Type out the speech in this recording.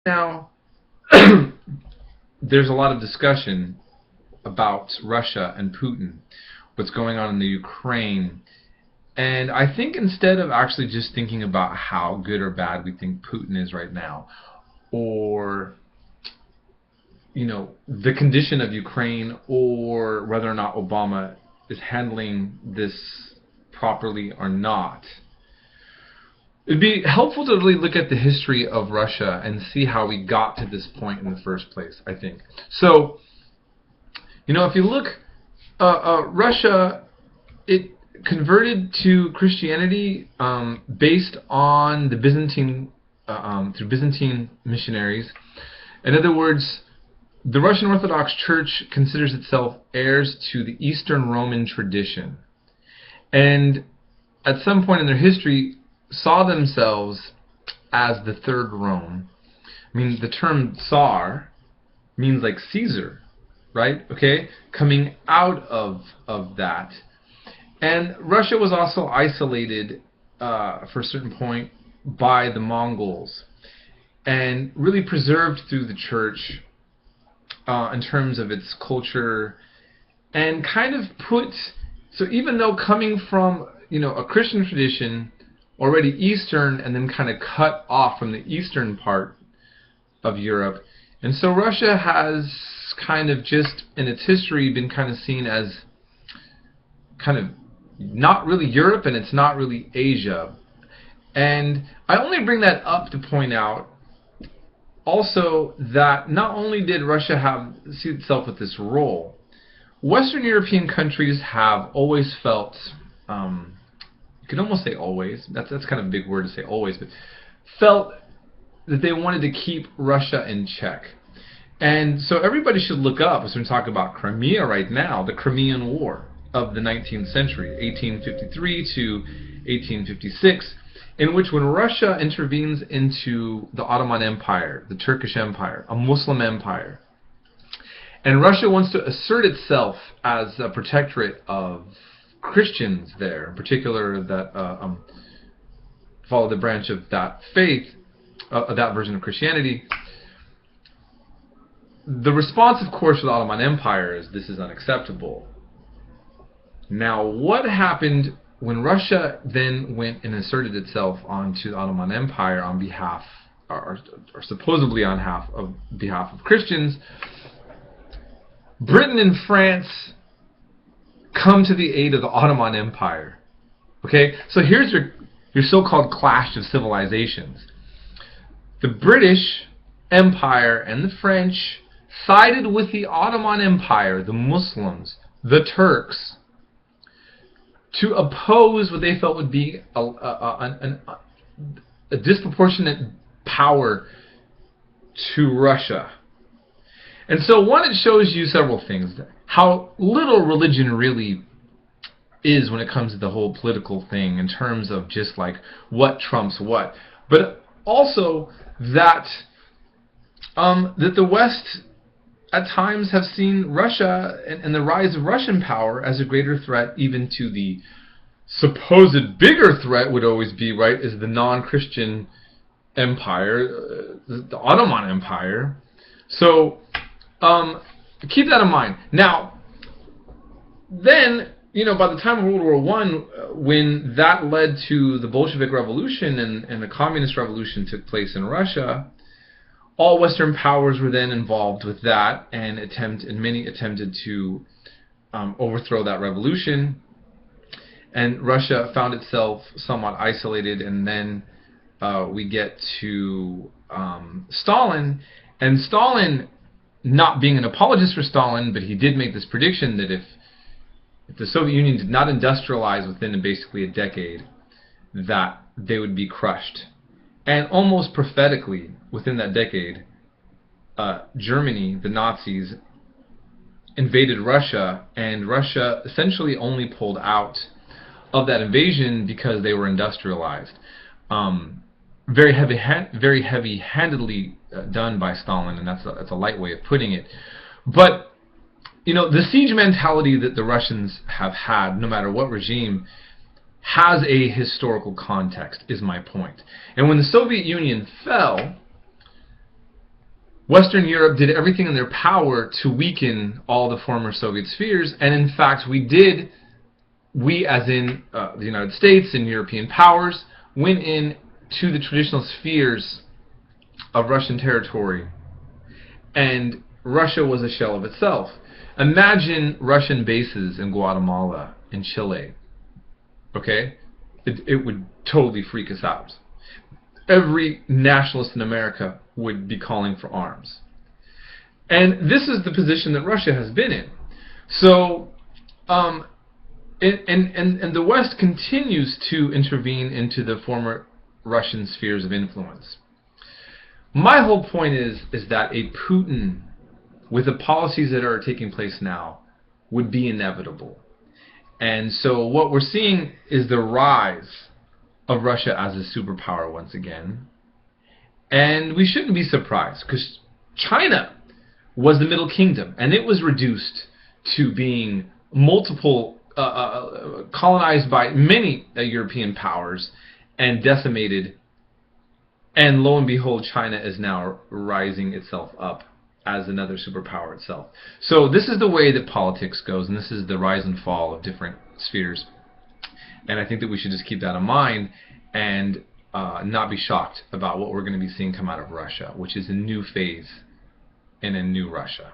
Now, there's a lot of discussion about Russia and Putin, what's going on in the Ukraine. And I think instead of actually just thinking about how good or bad we think Putin is right now, or the condition of Ukraine, or whether or not Obama is handling this properly or not, it'd be helpful to really look at the history of Russia and see how we got to this point in the first place, I think. So, if you look, Russia, it converted to Christianity based on the Byzantine, through Byzantine missionaries. In other words, the Russian Orthodox Church considers itself heirs to the Eastern Roman tradition. And at some point in their history, saw themselves as the third Rome. I mean, the term Tsar means like Caesar, right? Okay, coming out of that. And Russia was also isolated for a certain point by the Mongols, and really preserved through the church in terms of its culture, and kind of so even though coming from a Christian tradition, already Eastern, and then kind of cut off from the eastern part of Europe. And so Russia has kind of just in its history been kind of seen as kind of not really Europe, and it's not really Asia. And I only bring that up to point out also that not only did Russia see itself with this role, Western European countries have always felt, you could almost say always, that's kind of a big word to say always, but felt that they wanted to keep Russia in check. And so everybody should look up, as we're talking about Crimea right now, the Crimean War of the 19th century, 1853 to 1856, in which when Russia intervenes into the Ottoman Empire, the Turkish Empire, a Muslim empire, and Russia wants to assert itself as a protectorate of Christians there, in particular that follow the branch of that faith, that version of Christianity. The response, of course, of the Ottoman Empire is this is unacceptable. Now, what happened when Russia then went and asserted itself onto the Ottoman Empire on behalf, or supposedly on behalf of Christians? Britain and France come to the aid of the Ottoman Empire. Okay, so here's your so-called clash of civilizations. The British Empire and the French sided with the Ottoman Empire, the Muslims, the Turks, to oppose what they felt would be a disproportionate power to Russia. And so one, it shows you several things. How little religion really is when it comes to the whole political thing in terms of just like what trumps what. But also that that the West at times have seen Russia and the rise of Russian power as a greater threat even to the supposed bigger threat would always be, right, is the non-Christian empire, the Ottoman Empire. So keep that in mind. Now, then, by the time of World War I, when that led to the Bolshevik Revolution and the Communist Revolution took place in Russia, all Western powers were then involved with that, and many attempted to overthrow that revolution. And Russia found itself somewhat isolated, and then we get to Stalin. And Stalin, not being an apologist for Stalin, but he did make this prediction that if the Soviet Union did not industrialize within basically a decade, that they would be crushed. And almost prophetically, within that decade, Germany, the Nazis, invaded Russia, and Russia essentially only pulled out of that invasion because they were industrialized. Very heavy-handedly done by Stalin, and that's a light way of putting it. But the siege mentality that the Russians have had, no matter what regime, has a historical context, is my point. And when the Soviet Union fell, Western Europe did everything in their power to weaken all the former Soviet spheres, and in fact we as in the United States and European powers, went in to the traditional spheres of Russian territory, and Russia was a shell of itself. Imagine Russian bases in Guatemala, in Chile. Okay? It would totally freak us out. Every nationalist in America would be calling for arms. And this is the position that Russia has been in. So, and the West continues to intervene into the former Russian spheres of influence. My whole point is that a Putin, with the policies that are taking place now, would be inevitable. And so what we're seeing is the rise of Russia as a superpower once again. And we shouldn't be surprised, because China was the Middle Kingdom, and it was reduced to being multiple, colonized by many European powers and decimated. And lo and behold, China is now rising itself up as another superpower itself. So this is the way that politics goes, and this is the rise and fall of different spheres. And I think that we should just keep that in mind and not be shocked about what we're going to be seeing come out of Russia, which is a new phase in a new Russia.